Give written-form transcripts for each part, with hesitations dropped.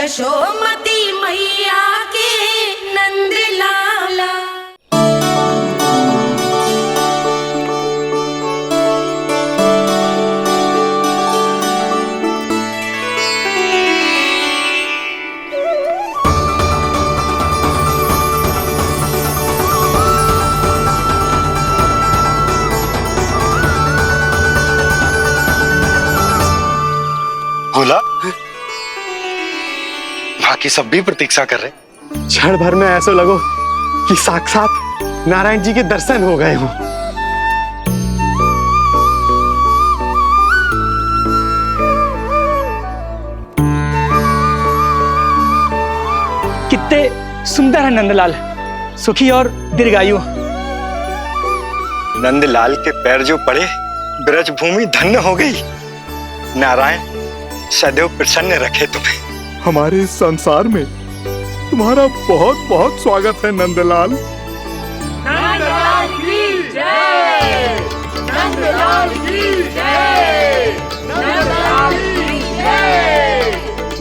यशोमती मैया के नंद लाला। बोला बाकी सब भी प्रतीक्षा कर रहे। क्षण भर में ऐसा लगो कि साक्षात नारायण जी के दर्शन हो गए हो। कितने सुंदर है नंदलाल, सुखी और दीर्घायु। नंदलाल के पैर जो पड़े ब्रज भूमि धन्य हो गई। नारायण सदैव प्रसन्न रखे तुम्हें। हमारे इस संसार में तुम्हारा बहुत बहुत स्वागत है नंदलाल। नंदलाल की जय, नंदलाल की जय, नंदलाल की जय,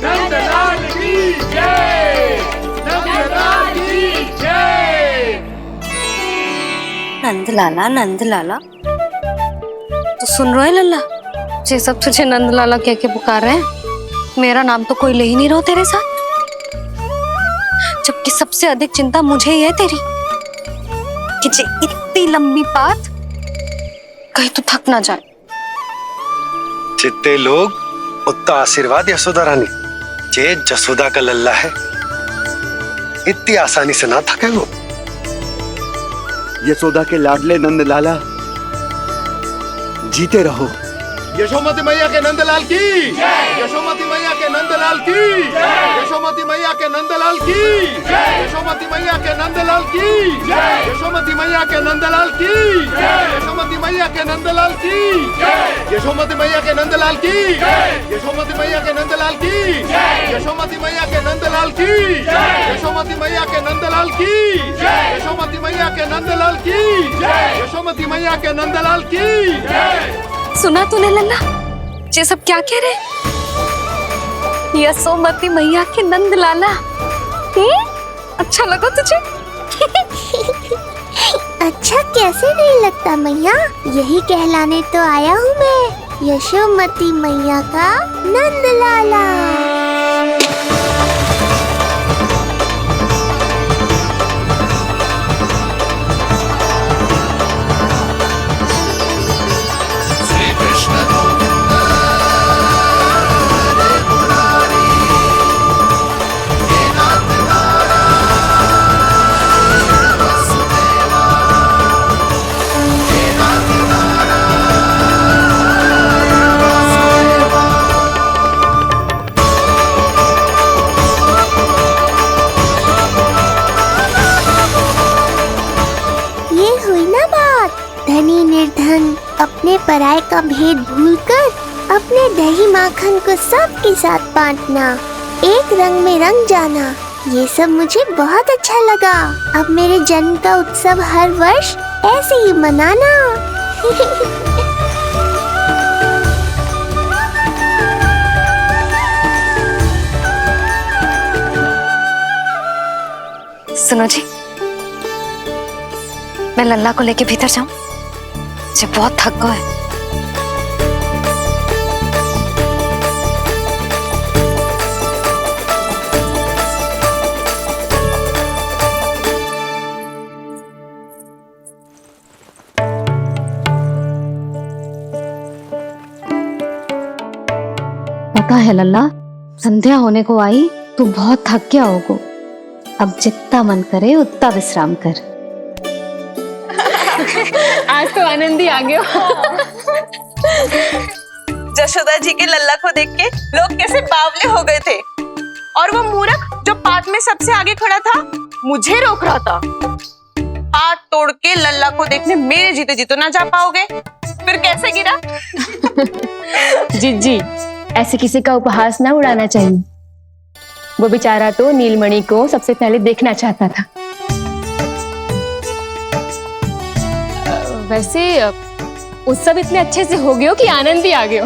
नंदलाल की जय, नंदलाल की जय। नंदलाला नंदलाला, तो सुन रहे लल्ला, ये सब तुझे नंदलाला कह के पुकार रहे हैं। मेरा नाम तो कोई ले ही नहीं रहा तेरे साथ, जबकि सबसे अधिक चिंता मुझे ही है तेरी कि जे इतनी लंबी बात कहीं तो थक ना जाए। जितने लोग उतना आशीर्वाद यशोदा रानी, जे जसोदा का लल्ला है इतनी आसानी से ना थके वो। यशोदा के लाडले नंदलाला, जीते रहो। यशोमती मैया के नंदलाल की जय, यशोमती मैया के नंदलाल की जय, यशोमती मैया के नंदलाल की जय, यशोमती मैया के नंदलाल की जय, यशोमती मैया के नंदलाल की जय, यशोमती मैया के नंदलाल की जय, यशोमती मैया के नंदलाल की जय, यशोमती मैया के नंदलाल की जय, यशोमती मैया के नंदलाल की जय, यशोमती मैया के नंदलाल की जय, यशोमती मैया के नंदलाल की जय, यशोमती मैया के नंदलाल की जय। सुना तूने लल्ला, ये सब क्या कह रहे? यशोमती मैया के नंदलाला, अच्छा लगा तुझे? अच्छा कैसे नहीं लगता मैया, यही कहलाने तो आया हूँ मैं, यशोमती मैया का नंदलाला। धनी निर्धन अपने पराये का भेद भूलकर अपने दही माखन को सबके साथ बांटना, एक रंग में रंग जाना, ये सब मुझे बहुत अच्छा लगा। अब मेरे जन्म का उत्सव हर वर्ष ऐसे ही मनाना। सुनो जी, मैं लल्ला को लेके भीतर जाऊं, मुझे बहुत थक गया है। पता है लल्ला, संध्या होने को आई तो बहुत थक गया होगो। अब जितना मन करे उतना विश्राम कर। आज तो आनंद ही आ गया। जशोदा जी के लल्ला को देख के लोग कैसे बावले हो गए थे, और वो मूर्ख जो पात में सबसे आगे खड़ा था मुझे रोक रहा था। हाथ तोड़ के लल्ला को देखने मेरे जीते जी तो ना जा पाओगे, फिर कैसे गिरा? जी ऐसे किसी का उपहास ना उड़ाना चाहिए। वो बेचारा तो नीलमणि को सबसे पहले देखना चाहता था। वैसे उत्सव इतने अच्छे से हो गया कि आनंद भी आ गया।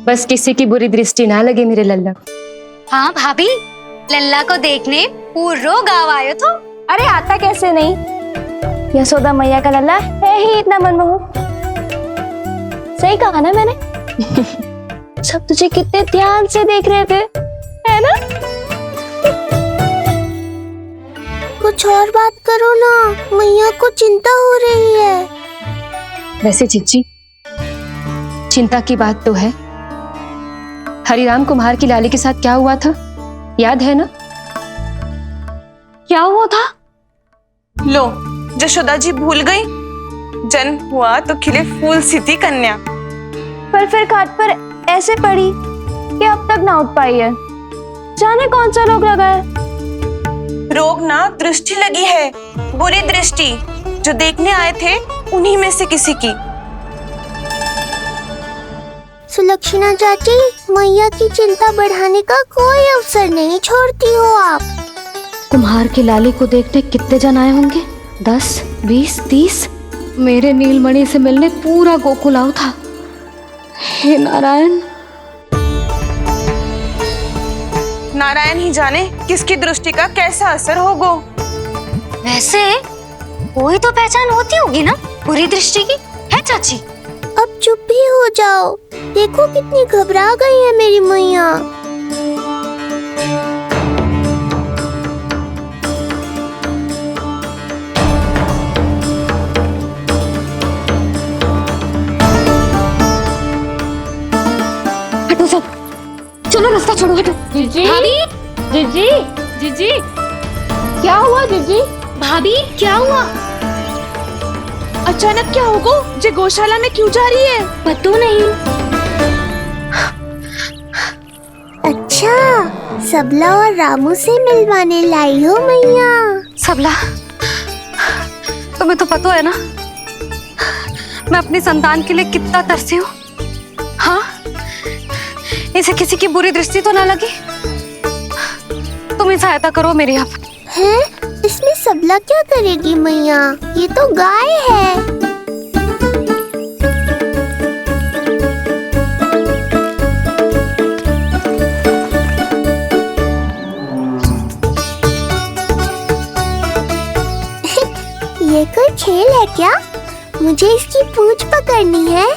बस किसी की बुरी दृष्टि ना लगे मेरे लल्ला को। हाँ भाभी, लल्ला को देखने पूरो गांव आयो तो। अरे आता कैसे नहीं, यशोदा मैया का लल्ला है ही इतना मनमोहक। सही कहा ना मैंने? सब तुझे कितने ध्यान से देख रहे थे, है ना? कुछ और बात करो ना, मैया को चिंता हो रही है। वैसे चिच्ची, चिंता की बात तो है। हरिराम कुम्हार की लाली के साथ क्या हुआ था, याद है ना? क्या हुआ था? लो, यशोदा जी भूल गई। जन्म हुआ तो खिले फूल सी थी कन्या, पर फिर खाट पर ऐसे पड़ी कि अब तक ना उठ पाई है। जाने कौन सा रोग लगा है। रोग ना दृष्टि लगी है, बुरी दृष्टि। जो देखने आए थे उन्हीं में से किसी की। सुलक्षणा चाची, मैया की चिंता बढ़ाने का कोई अवसर नहीं छोड़ती हो आप। कुम्हार की लाली को देखने कितने जन आए होंगे? 10, 20, 30। मेरे नीलमणि से मिलने पूरा गोकुल आओ था। हे नारायण। नारायण ही जाने किसकी दृष्टि का कैसा असर होगा। वैसे कोई तो पहचान होती होगी ना बुरी दृष्टि की, है चाची? अब चुप भी हो जाओ, देखो कितनी घबरा गई है मेरी मैया। हटो सब, चलो रास्ता छोड़ो, हटो। जीजी, भाभी, जीजी, जीजी, क्या हुआ जीजी? भाभी क्या हुआ? अचानक क्या होगा? जे गौशाला में क्यों जा रही है? पता नहीं। अच्छा, सबला और रामू से मिलवाने लाई हो मैया। सबला, तुम्हें तो पता है ना मैं अपनी संतान के लिए कितना तरसी हूँ। हाँ, इसे किसी की बुरी दृष्टि तो ना लगी? तुम ही सहायता करो मेरी। अब है, इसमें सबला क्या करेगी मैया, ये तो गाय है। ये कोई खेल है क्या? मुझे इसकी पूंछ पकड़नी है।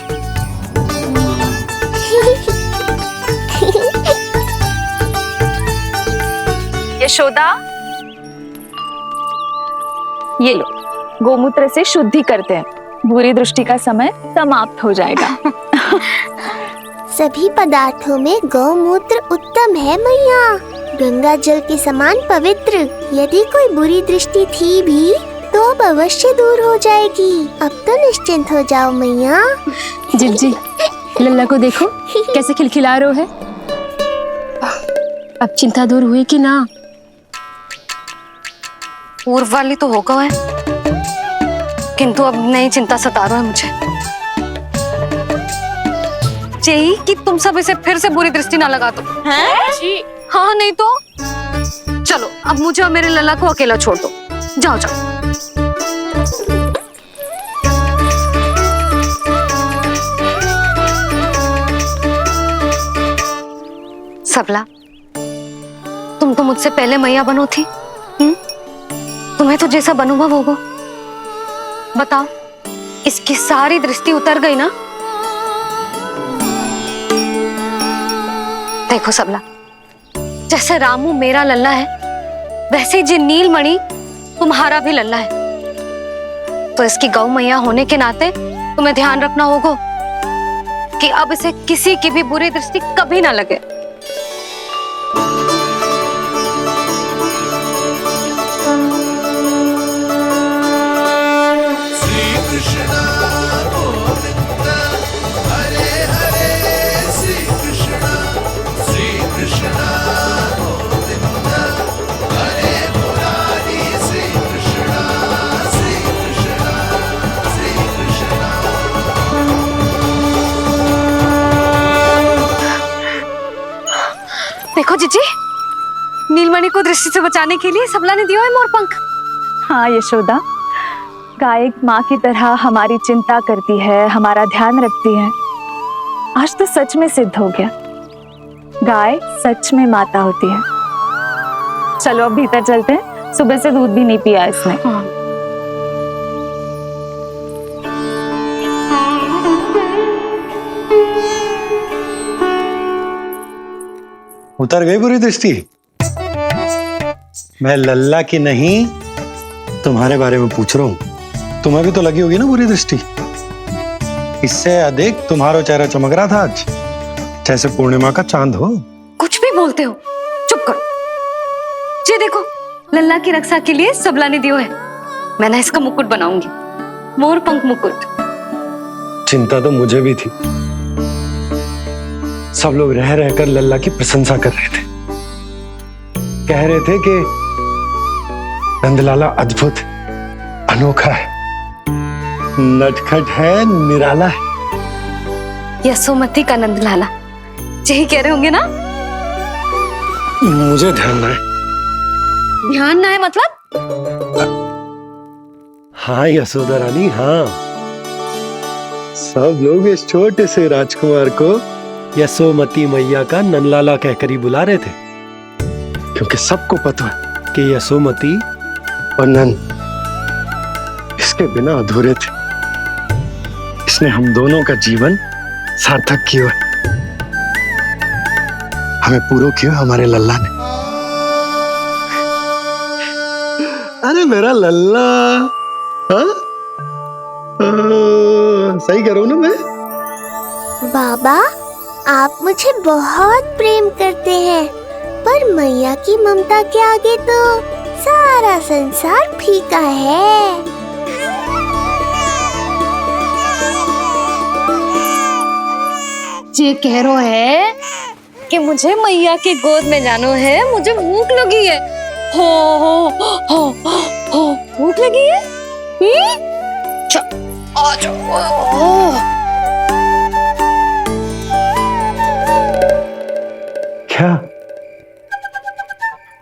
यशोदा, ये लो, गोमूत्र से शुद्धि करते हैं, बुरी दृष्टि का समय समाप्त हो जाएगा। सभी पदार्थों में गौमूत्र उत्तम है मैया, गंगा जल के समान पवित्र। यदि कोई बुरी दृष्टि थी भी तो अब अवश्य दूर हो जाएगी। अब तो निश्चिंत हो जाओ मैया। जिज्जी, लल्ला को देखो कैसे खिलखिला रहे है। अब चिंता दूर हुई कि ना? पूर्व वाली तो होगा है, किंतु अब नई चिंता सता रहा है मुझे। यही कि तुम सब इसे फिर से बुरी दृष्टि ना लगा दो। हैं? जी। हाँ, नहीं तो चलो अब मुझे और मेरे लल्ला को अकेला छोड़ दो। जाओ जाओ। सबला, तुम तो मुझसे पहले मैया बनो थी। तुम्हें तो जैसा अनुभव होगा। बताओ, इसकी सारी दृष्टि उतर गई ना? देखो सबला, जैसे रामू मेरा लल्ला है, वैसे जी नीलमणि तुम्हारा भी लल्ला है। तो इसकी गौ मैया होने के नाते तुम्हें ध्यान रखना होगा कि अब इसे किसी की भी बुरी दृष्टि कभी ना लगे। देखो जीजी, नीलमणि को दृष्टि से बचाने के लिए सबला ने दिया है मोर पंख। हाँ यशोदा, गाय माँ की तरह हमारी चिंता करती है, हमारा ध्यान रखती है। आज तो सच में सिद्ध हो गया, गाय सच में माता होती है। चलो अब भीतर चलते हैं, सुबह से दूध भी नहीं पिया इसने। उतर गई बुरी दृष्टि? मैं लल्ला की नहीं तुम्हारे बारे में पूछ रहा हूं। तुम्हें भी तो लगी होगी ना बुरी दृष्टि। इससे अधिक तुम्हारा चेहरा चमक रहा था आज, जैसे पूर्णिमा का चांद हो। कुछ भी बोलते हो, चुप करो। ये देखो, लल्ला की रक्षा के लिए सबला ने दियो है। मैं ना इसका मुकुट बनाऊंगी, मोर पंख मुकुट। चिंता तो मुझे भी थी। सब लोग रह रहकर लल्ला की प्रशंसा कर रहे थे, कह रहे थे कि नंदलाला अद्भुत, अनोखा है, नटखट है, निराला है। यशोमती का नंदलाला, यही कह रहे होंगे ना? मुझे ध्यान ना है। ध्यान ना है मतलब? हाँ यशोदा रानी, हाँ। सब लोग इस छोटे से राजकुमार को यशोमती मैया का नंदलाला कहकर ही बुला रहे थे, क्योंकि सबको पता है कि यशोमती और नंद इसके बिना अधूरे थे। इसने हम दोनों का जीवन सार्थक किया है। हमें पूरा किया हमारे लल्ला ने। अरे मेरा लल्ला, हाँ? सही कह रहा हूं ना मैं? बाबा, आप मुझे बहुत प्रेम करते हैं, पर मैया की ममता के आगे तो सारा संसार फीका है। ये कह रो है कि मुझे मैया के गोद में जानो है, मुझे भूख लगी है। हो भूख लगी है? आ जाओ। क्या?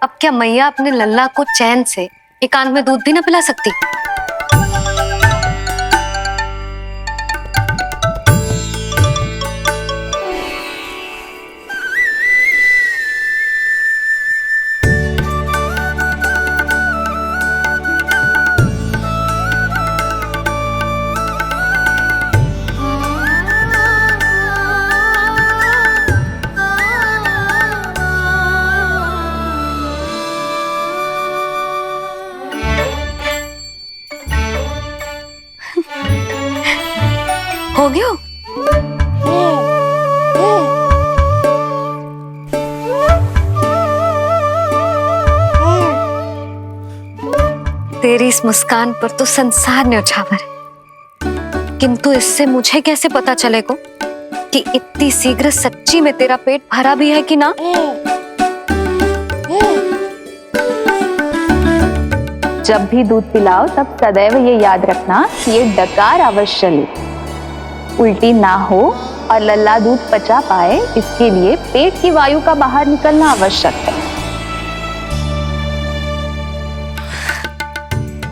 अब क्या मैया अपने लल्ला को चैन से एकांत में दूध भी ना पिला सकती? हो गया? तेरी इस मुस्कान पर तो संसार न्यौछावर है, किंतु इससे मुझे कैसे पता चलेगा कि इतनी शीघ्र सच्ची में तेरा पेट भरा भी है कि ना? जब भी दूध पिलाओ तब सदैव ये याद रखना कि ये डकार अवश्य ले, उल्टी ना हो और लल्ला दूध पचा पाए, इसके लिए पेट की वायु का बाहर निकलना आवश्यक है।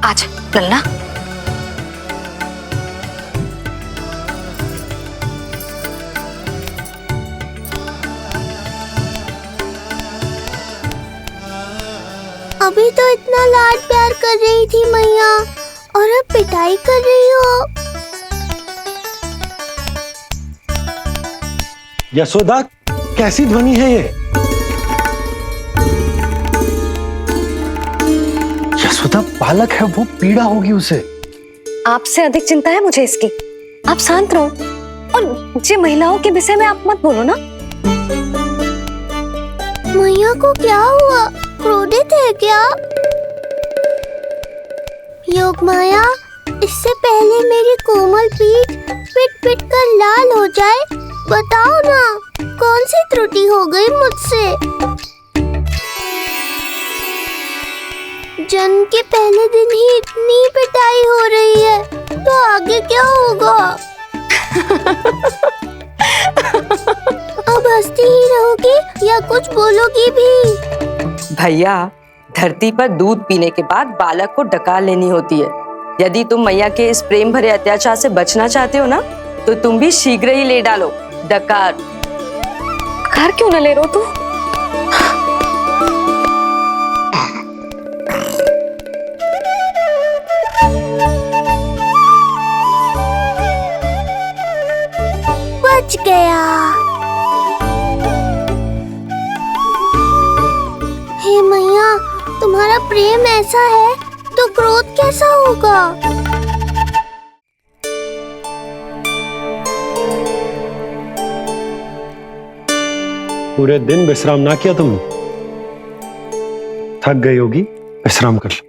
आजा लल्ला। अभी तो इतना लाड प्यार कर रही थी मैया, और अब पिटाई कर रही हो। यशोदा, कैसी ध्वनि है ये? यशोदा बालक है, वो पीड़ा होगी उसे। आपसे अधिक चिंता है मुझे इसकी। आप शांत रहो, और ये महिलाओं के विषय में आप मत बोलो ना। मैया को क्या हुआ? क्रोधित है क्या? योग माया, इससे पहले मेरी कोमल पीठ पिट पिट कर लाल हो जाए, बताओ ना कौन सी त्रुटि हो गई मुझसे? जन्म के पहले दिन ही इतनी पिटाई हो रही है, तो आगे क्या होगा? अब हंसती ही रहोगी या कुछ बोलोगी भी? भैया, धरती पर दूध पीने के बाद बालक को डकार लेनी होती है। यदि तुम मैया के इस प्रेम भरे अत्याचार से बचना चाहते हो ना, तो तुम भी शीघ्र ही ले डालो, डकार। घर क्यों न ले रो तू? बच गया। हे मैया, तुम्हारा प्रेम ऐसा है तो क्रोध कैसा होगा? पूरे दिन विश्राम ना किया तुमने? थक गई होगी, विश्राम कर लो।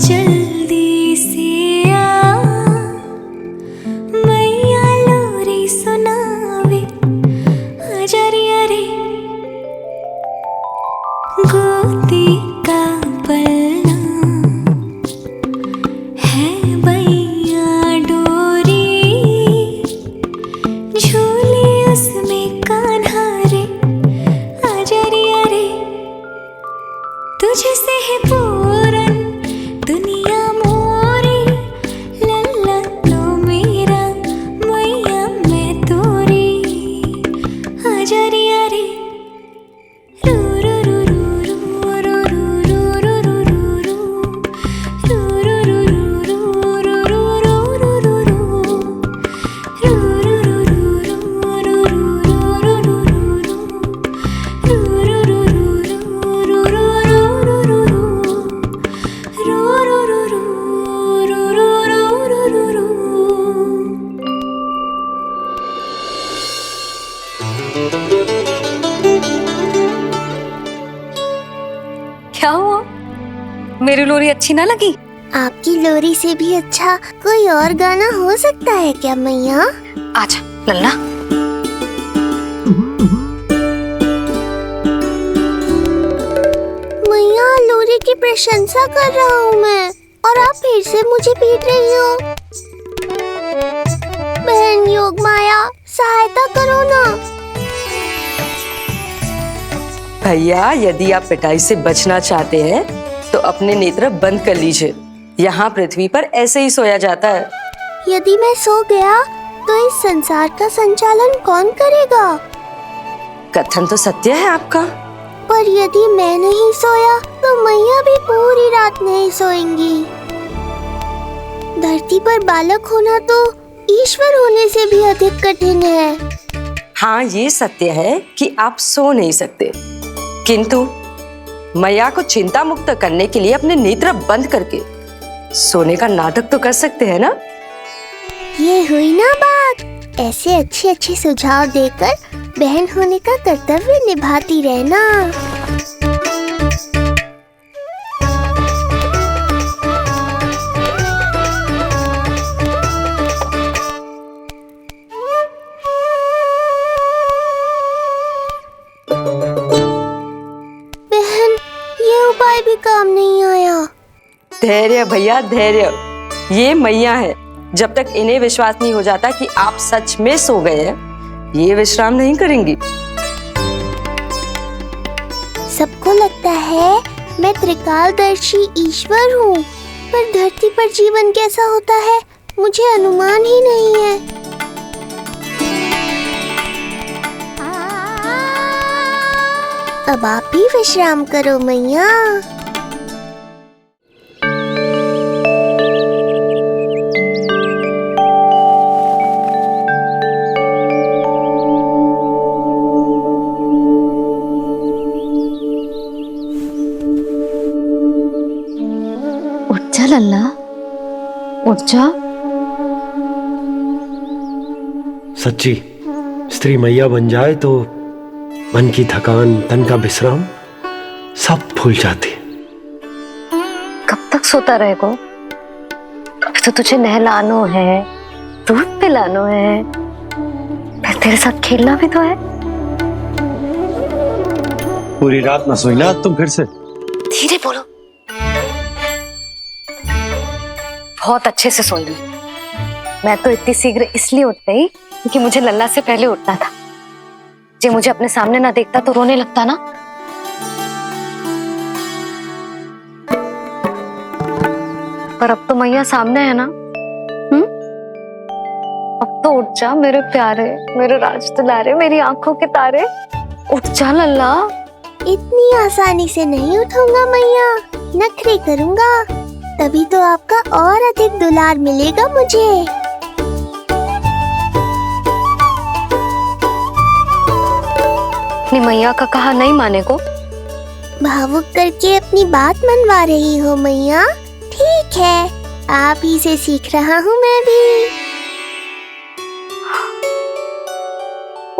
जल्दी से आ, मैया लोरी सुनावे, आजा रे अरे गोदी का पलना है बैया डोरी, झूले उसमें कान्हा रे, आजा रे अरे तुझसे है पूरन दुनिया मोरी, लल्ला तो मेरा मैया मैं तोरी, आजा रे अरे रू रू रू रू रू रू रू रू रू रू रू रू रू क्या हुआ? मेरी लोरी अच्छी ना लगी? आपकी लोरी से भी अच्छा कोई और गाना हो सकता है क्या मैया? आजा लल्ला। मैया, लोरी की प्रशंसा कर रहा हूँ मैं और आप फिर से मुझे पीट रही हो। बहन योग माया, सहायता करो ना। भैया, यदि आप पिटाई से बचना चाहते हैं तो अपने नेत्र बंद कर लीजिए। यहाँ पृथ्वी पर ऐसे ही सोया जाता है। यदि मैं सो गया तो इस संसार का संचालन कौन करेगा? कथन तो सत्य है आपका। पर यदि मैं नहीं सोया तो मैया भी पूरी रात नहीं सोएंगी। धरती पर बालक होना तो ईश्वर होने से भी अधिक कठिन है। हाँ, ये सत्य है कि आप सो नहीं सकते, किंतु मैया को चिंता मुक्त करने के लिए अपने नेत्र बंद करके सोने का नाटक तो कर सकते हैं ना? ये हुई ना बात। ऐसे अच्छे अच्छे सुझाव देकर बहन होने का कर्तव्य निभाती रहना। बहन, ये उपाय भी काम नहीं आया। धैर्य भैया, धैर्य। ये मैया है, जब तक इन्हें विश्वास नहीं हो जाता कि आप सच में सो गए हैं, ये विश्राम नहीं करेंगी। सबको लगता है मैं त्रिकालदर्शी ईश्वर हूँ, पर धरती पर जीवन कैसा होता है मुझे अनुमान ही नहीं है। अब आप भी विश्राम करो मैया। उठ जा लल्ला, उठ जा। सच्ची स्त्री मैया बन जाए तो मन की थकान, तन का विश्राम सब भूल जाती। कब तक सोता रहेगा? अभी तो तुझे नहलानो है, दूध पिलानो है, फिर तेरे साथ खेलना भी तो है। पूरी रात ना सोई ना तुम फिर से? धीरे बोलो। बहुत अच्छे से सोई। मैं तो इतनी शीघ्र इसलिए उठ गई क्योंकि मुझे लल्ला से पहले उठना था। जे मुझे अपने सामने ना देखता तो रोने लगता ना। पर अब तो मैया सामने है ना। अब तो उठ जा मेरे प्यारे, मेरे राज दुलारे, मेरी आंखों के तारे, उठ जा लल्ला। इतनी आसानी से नहीं उठूंगा मैया, नखरे करूंगा, तभी तो आपका और अधिक दुलार मिलेगा मुझे। अपनी मैया का कहा नहीं माने को। भावुक करके अपनी बात मनवा रही हो मैया। ठीक है, आप ही से सीख रहा हूँ मैं भी।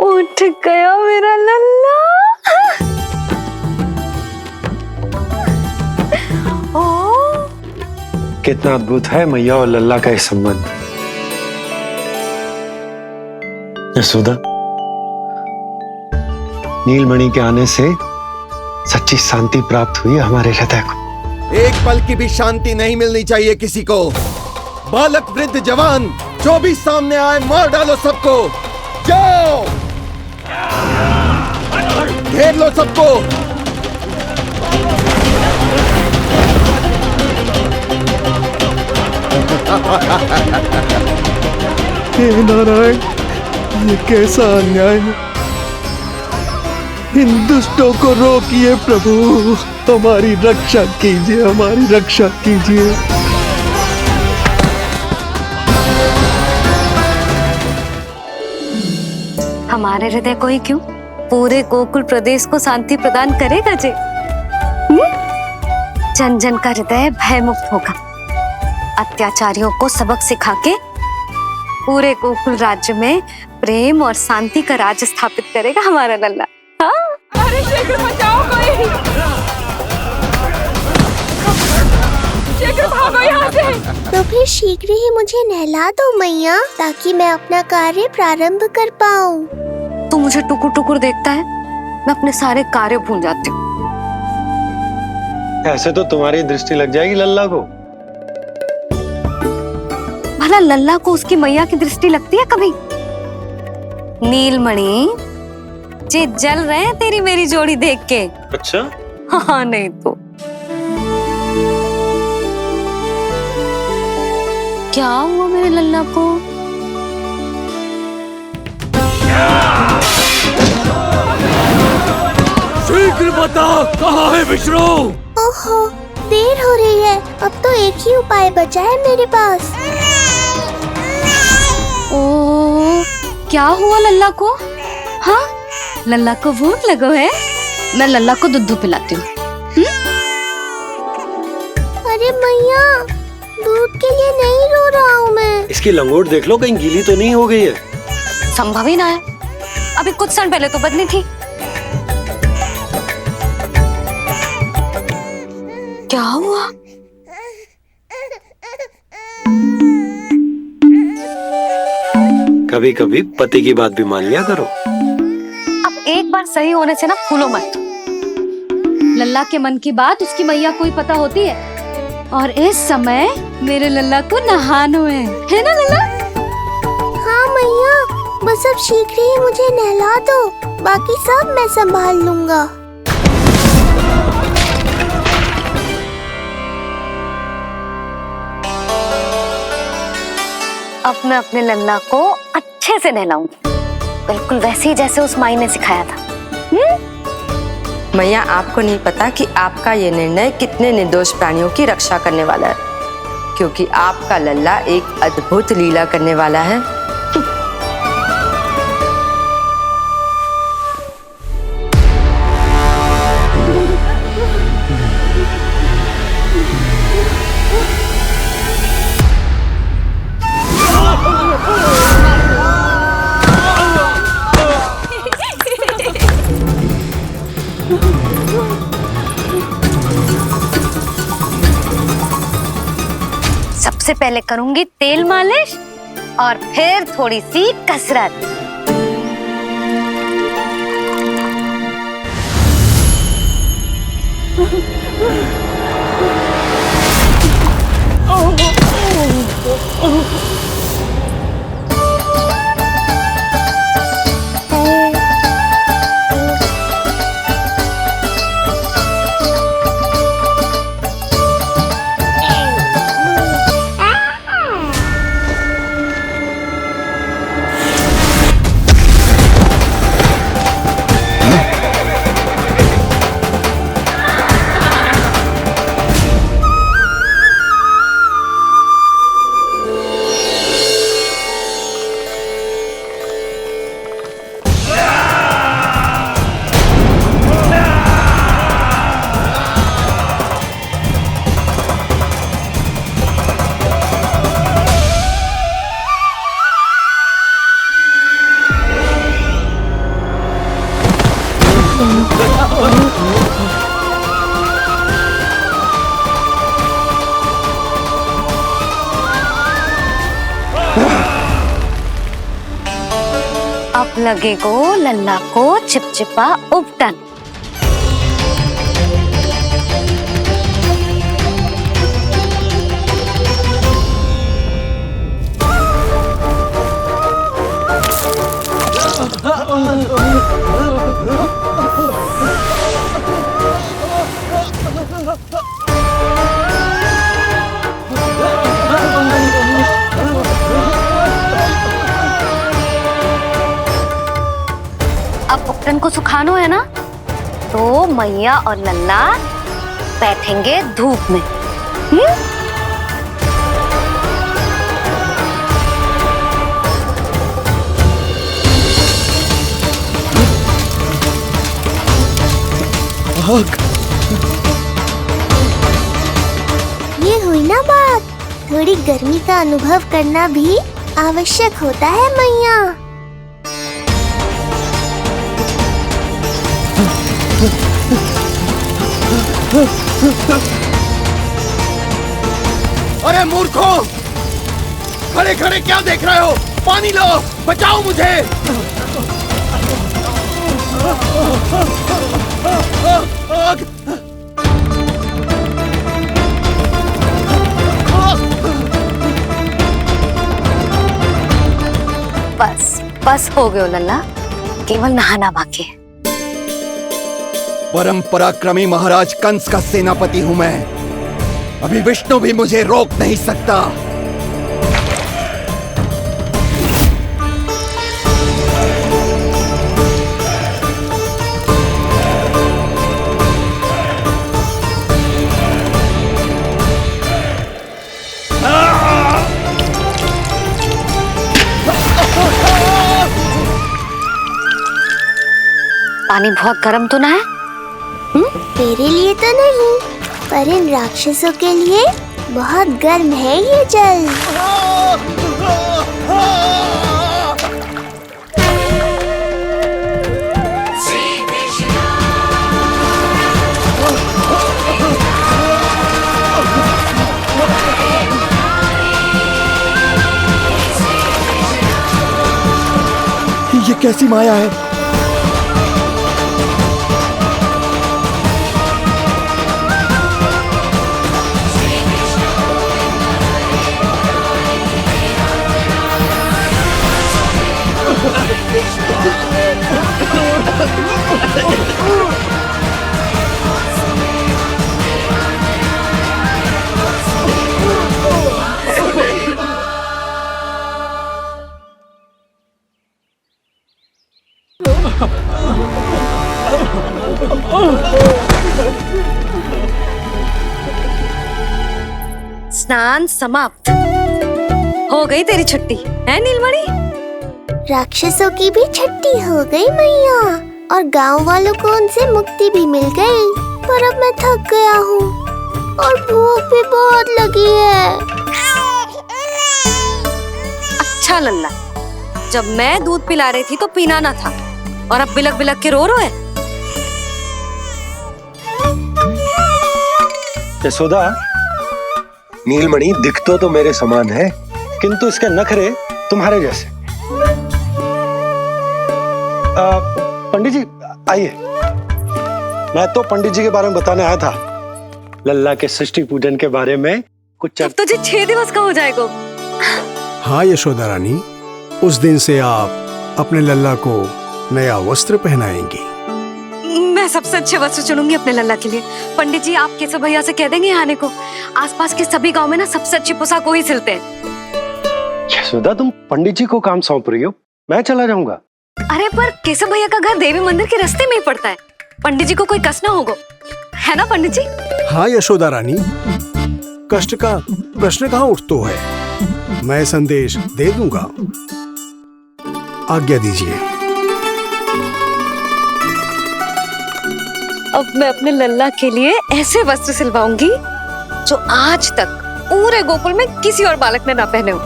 उठ गया मेरा लल्ला। कितना अद्भुत है मैया और लल्ला का ये संबंध। यशोदा, नीलमणि के आने से सच्ची शांति प्राप्त हुई हमारे हृदय को। एक पल की भी शांति नहीं मिलनी चाहिए किसी को। बालक वृद्ध जवान जो भी सामने आए मार डालो सबको। जाओ, घेर लो सबको। हे नारायण, ये कैसा अन्याय है। इन दुष्टों को रोकिए प्रभु, हमारी रक्षा कीजिए, हमारी रक्षा कीजिए। हमारे हृदय को ही क्यों, पूरे गोकुल प्रदेश को शांति प्रदान करेगा जे। जन जन का हृदय भय मुक्त होगा। अत्याचारियों को सबक सिखा के पूरे गोकुल राज्य में प्रेम और शांति का राज स्थापित करेगा हमारा लल्ला। हाँ? अरे शीघ्र बचाओ कोई, शीघ्र भागो यहाँ से। तो फिर शीघ्र ही मुझे नहला दो मैया, ताकि मैं अपना कार्य प्रारंभ कर पाऊँ। तू मुझे टुकुर टुकुर देखता है, मैं अपने सारे कार्य भूल जाती हूँ। ऐसे तो तुम्हारी दृष्टि लग जाएगी लल्ला को। भला लल्ला को उसकी मैया की दृष्टि लगती है कभी? नीलमणि जे जल रहे हैं तेरी मेरी जोड़ी देख के। अच्छा? हाँ नहीं तो क्या हुआ मेरे लल्ला को? शीघ्र बता, कहाँ है विष्णु? ओहो, देर हो रही है। अब तो एक ही उपाय बचा है मेरे पास। ओ, क्या हुआ लल्ला को? हाँ, लल्ला को भूख लगो है? मैं लल्ला को दूध पिलाती हूँ। अरे मैया, दूध के लिए नहीं रो रहा हूँ मैं। इसकी लंगोट देख लो, कहीं गीली तो नहीं हो गई है। संभव ही ना है, अभी कुछ क्षण पहले तो बदली थी। क्या हुआ? कभी कभी पति की बात भी मान लिया करो। अब एक बार सही होने से ना फूलो मत। लल्ला के मन की बात उसकी मैया को ही पता होती है, और इस समय मेरे लल्ला को नहानो है ना लल्ला? हाँ मैया, बस अब शीघ्र ही मुझे नहला दो, बाकी सब मैं संभाल लूंगा। अब मैं अपने लल्ला को अच्छे से नहलाऊंगी, बिल्कुल वैसे ही जैसे उस माई ने सिखाया था। मैया, आपको नहीं पता कि आपका ये निर्णय कितने निर्दोष प्राणियों की रक्षा करने वाला है, क्योंकि आपका लल्ला एक अद्भुत लीला करने वाला है। सबसे पहले करूंगी तेल मालिश और फिर थोड़ी सी कसरत। लगेगो लल्ला को चिपचिपा उपटन। अब उपटन को सुखानो है ना, तो मैया और लल्ला बैठेंगे धूप में। ये हुई ना बात, थोड़ी गर्मी का अनुभव करना भी आवश्यक होता है मैया। अरे मूर्खों, खड़े खड़े क्या देख रहे हो? पानी लो, बचाओ मुझे। बस बस हो गयो लल्ला, केवल नहाना बाकी है। परम पराक्रमी महाराज कंस का सेनापति हूं मैं, अभी विष्णु भी मुझे रोक नहीं सकता। पानी बहुत गर्म तो ना है? तेरे लिए तो नहीं, पर इन राक्षसों के लिए बहुत गर्म है ये जल। ये कैसी माया है? स्नान समाप्त, हो गई तेरी छुट्टी है नीलमणि? राक्षसों की भी छुट्टी हो गई मैया, और गांव वालों को उनसे मुक्ति भी मिल गई। पर अब मैं थक गया हूँ और भूख भी बहुत लगी है। अच्छा लल्ला, जब मैं दूध पिला रही थी तो पीना ना था, और अब बिलक बिलक के रो रहे है। यशोदा, नीलमणि दिखतो तो मेरे समान है, किंतु इसके नखरे तुम्हारे जैसे। पंडित जी आइए, मैं तो पंडित जी के बारे में बताने आया था, लल्ला के सृष्टि पूजन के बारे में कुछ। अब तुझे 6 दिवस का हो जाएगा। हाँ यशोदा रानी, उस दिन से आप अपने लल्ला को नया वस्त्र पहनाएंगी। मैं सबसे अच्छे वस्त्र चुनूंगी अपने लल्ला के लिए। पंडित जी आप केशव भैया से कह देंगे आने को। आसपास के सभी गांव में ना सबसे अच्छी पोशाक वही सिलते हैं। यशोदा, तुम पंडित जी को काम सौंप रही हो, मैं चला जाऊंगा। अरे पर केशव भैया का घर देवी मंदिर के रास्ते में ही पड़ता है, पंडित जी को कोई कष्ट ना होगा, है ना पंडित जी? हाँ यशोदा रानी, कष्ट का प्रश्न कहाँ उठतो है, मैं संदेश दे दूंगा। आज्ञा दीजिए। अब मैं अपने लल्ला के लिए ऐसे वस्त्र सिलवाऊंगी जो आज तक पूरे गोकुल में किसी और बालक ने ना पहने हो।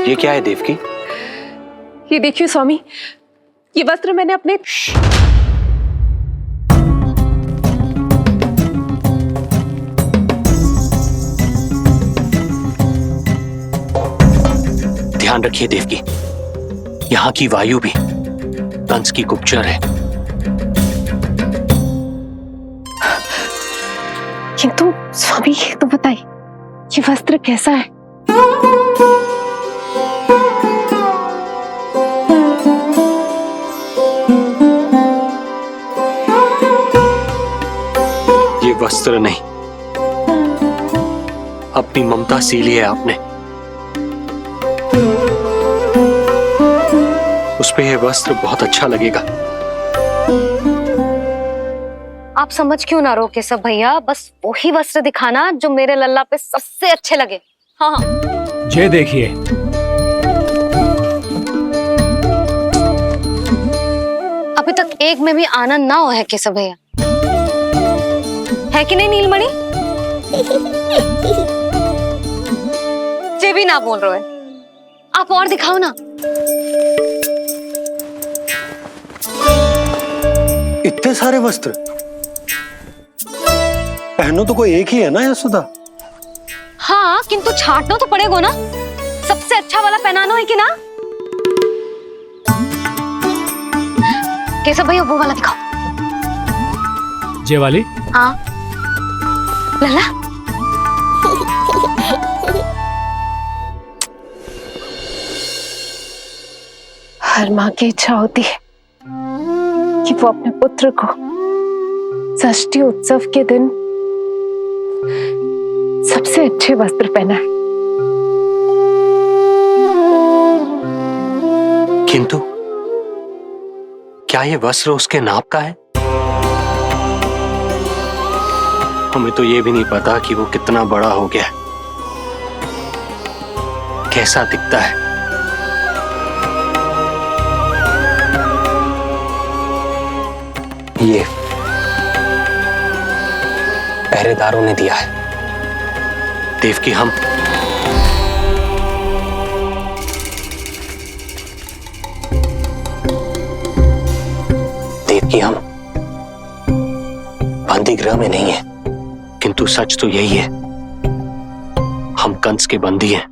ये क्या है देवकी? ये देखिए स्वामी, ये वस्त्र मैंने अपने ध्यान रखिए देवकी, यहाँ की वायु भी कंस की गुप्तचर है। किंतु स्वामी ये तो बताइए, ये वस्त्र कैसा है? ये वस्त्र नहीं, अपनी ममता सी ली है आपने। उस पे ये वस्त्र बहुत अच्छा लगेगा। आप समझ क्यों ना रहो केशव भैया, बस वही वस्त्र दिखाना जो मेरे लल्ला पे सबसे अच्छे लगे। हाँ हाँ। ये देखिए, अभी तक एक में भी आनंद ना हो है केशव भैया, है कि नहीं नीलमणि? ये भी ना बोल रहे हो, आप और दिखाओ ना। इतने सारे वस्त्र पहनो तो कोई एक ही है ना यशोदा? हाँ, किंतु छांटना तो पड़ेगा ना, सबसे अच्छा वाला पहनाना है कि ना? केशव भैया वो वाला दिखाओ। ये वाली? हाँ लल्ला। हर माँ की इच्छा होती है कि वो अपने पुत्र को षष्ठी उत्सव के दिन सबसे अच्छे वस्त्र पहनाए। किंतु क्या ये वस्त्र उसके नाप का है? हमें तो ये भी नहीं पता कि वो कितना बड़ा हो गया है, कैसा दिखता है। ये पहरेदारों ने दिया है। देवकी हम बंदी गृह में नहीं है, किंतु सच तो यही है, हम कंस के बंदी हैं।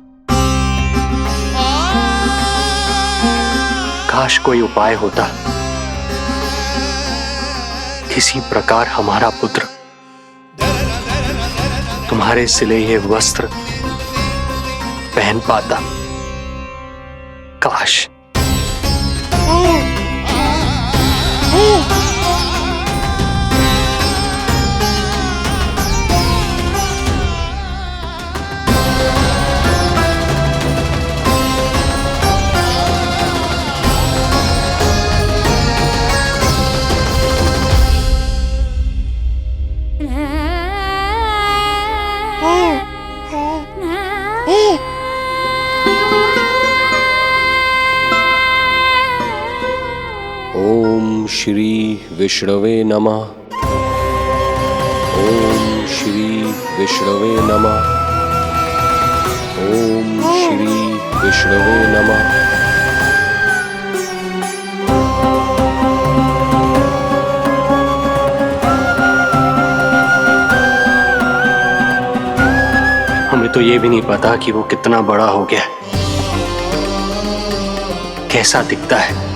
काश कोई उपाय होता, किसी प्रकार हमारा पुत्र तुम्हारे सिले ये वस्त्र पहन पाता। काश। ओम श्री विष्णवे नमः। ओम श्री विष्णवे नमः। ओम श्री विष्णवे नमः। हमें तो ये भी नहीं पता कि वो कितना बड़ा हो गया, कैसा दिखता है।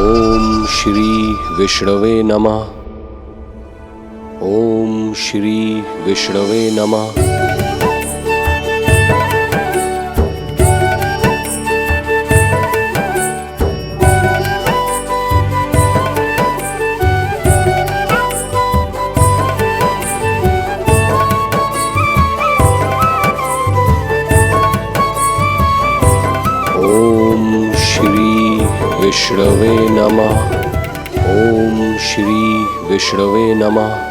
ओम श्री विष्णवे नमः। ओम श्री विष्णवे नमः। ओम श्री विष्णवे नमः। ओम श्री विष्णवे नमः।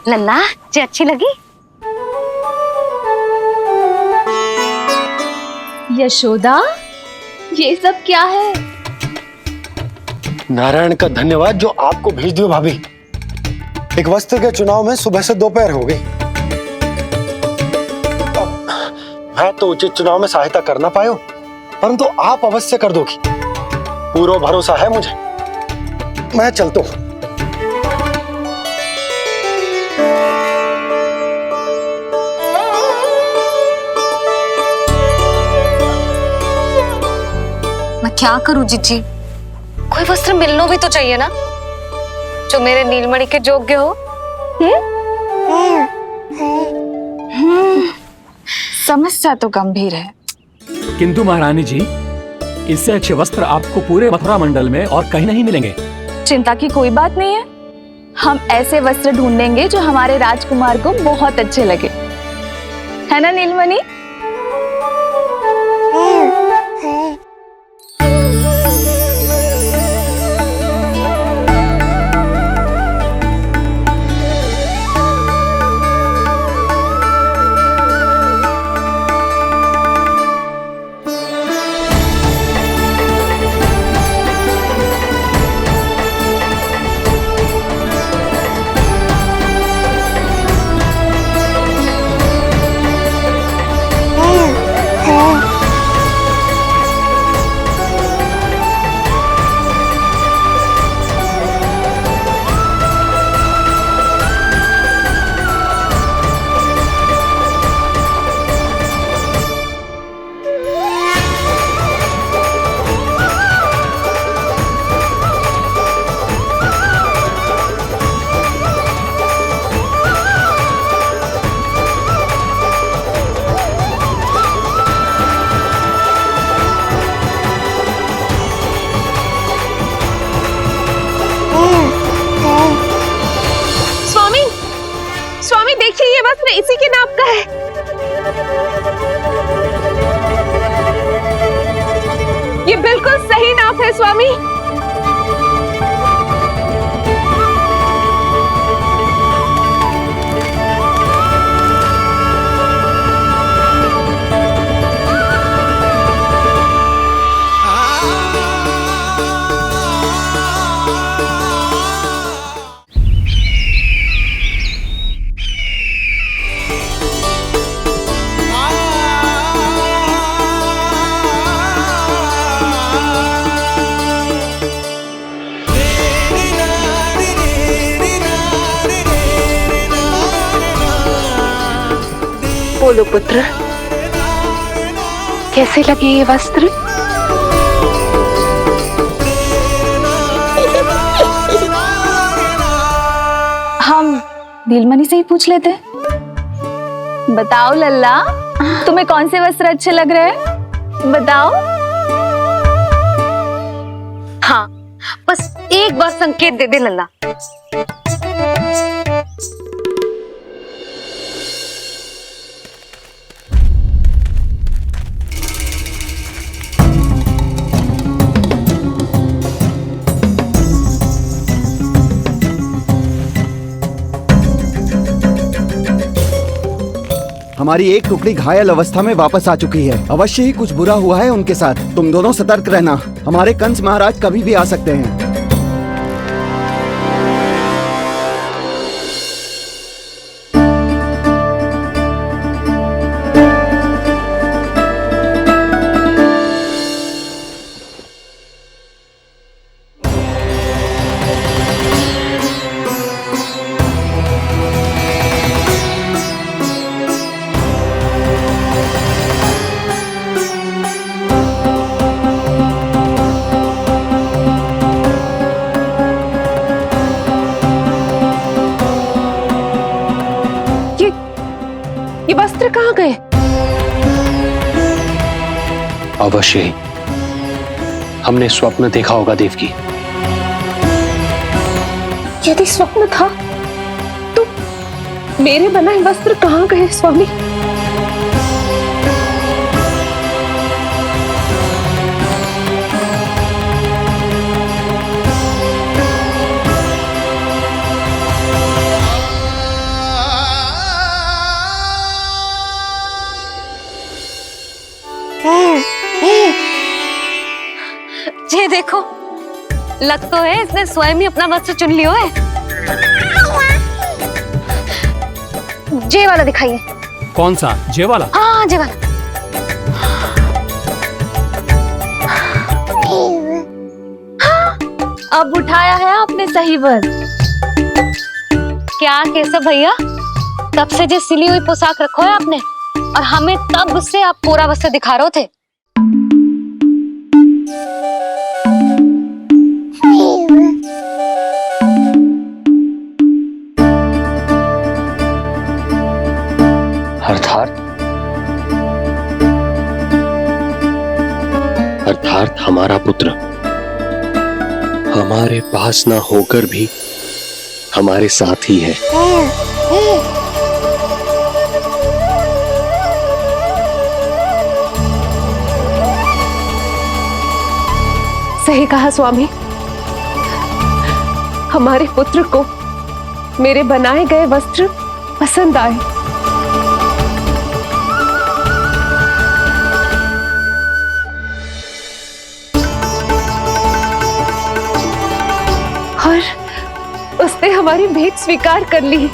लल्ला जी अच्छी लगी? यशोदा, ये सब क्या है? नारायण का धन्यवाद जो आपको भेज दियो भाभी। एक वस्त्र के चुनाव में सुबह से दोपहर हो गई। मैं तो उचित चुनाव में सहायता कर ना पायो, परंतु आप अवश्य कर दोगी, पूरा भरोसा है मुझे। मैं चलता हूं। मैं क्या करूं जीजी? कोई वस्त्र मिलना भी तो चाहिए ना जो मेरे नीलमणि के योग्य हो। समस्या तो गंभीर है, किंतु महारानी जी, इससे अच्छे वस्त्र आपको पूरे मथुरा मंडल में और कहीं नहीं मिलेंगे। चिंता की कोई बात नहीं है, हम ऐसे वस्त्र ढूंढेंगे जो हमारे राजकुमार को बहुत अच्छे लगे, है ना नीलमणि? स्वामी देखिए, ये वस्त्र इसी के नाप का है। ये बिल्कुल सही नाप है स्वामी। बोलो पुत्र, कैसे लगे ये वस्त्र? हम नीलमणि से ही पूछ लेते। बताओ लल्ला, तुम्हें कौन से वस्त्र अच्छे लग रहे हैं? बताओ। हाँ, बस एक बार संकेत दे दे लल्ला। हमारी एक टुकड़ी घायल अवस्था में वापस आ चुकी है। अवश्य ही कुछ बुरा हुआ है उनके साथ। तुम दोनों सतर्क रहना, हमारे कंस महाराज कभी भी आ सकते हैं। ये वस्त्र कहाँ गए? अवश्य ही हमने स्वप्न देखा होगा देवकी। यदि स्वप्न था तो मेरे बनाए वस्त्र कहाँ गए स्वामी? लग तो है इसने स्वयं ही अपना वस्त्र चुन लियो है। जे वाला दिखाइए। कौन सा? जे वाला? हाँ जे वाला। अब उठाया है आपने सही वस्त्र। क्या केशव भैया, तब से जो सिली हुई पोशाक रखो है आपने, और हमें तब से आप पूरा वस्त्र दिखा रहे थे। अर्थात हमारा पुत्र हमारे पास ना होकर भी हमारे साथ ही है। सही कहा स्वामी, हमारे पुत्र को मेरे बनाए गए वस्त्र पसंद आए। और उसने हमारी भेंट स्वीकार कर ली।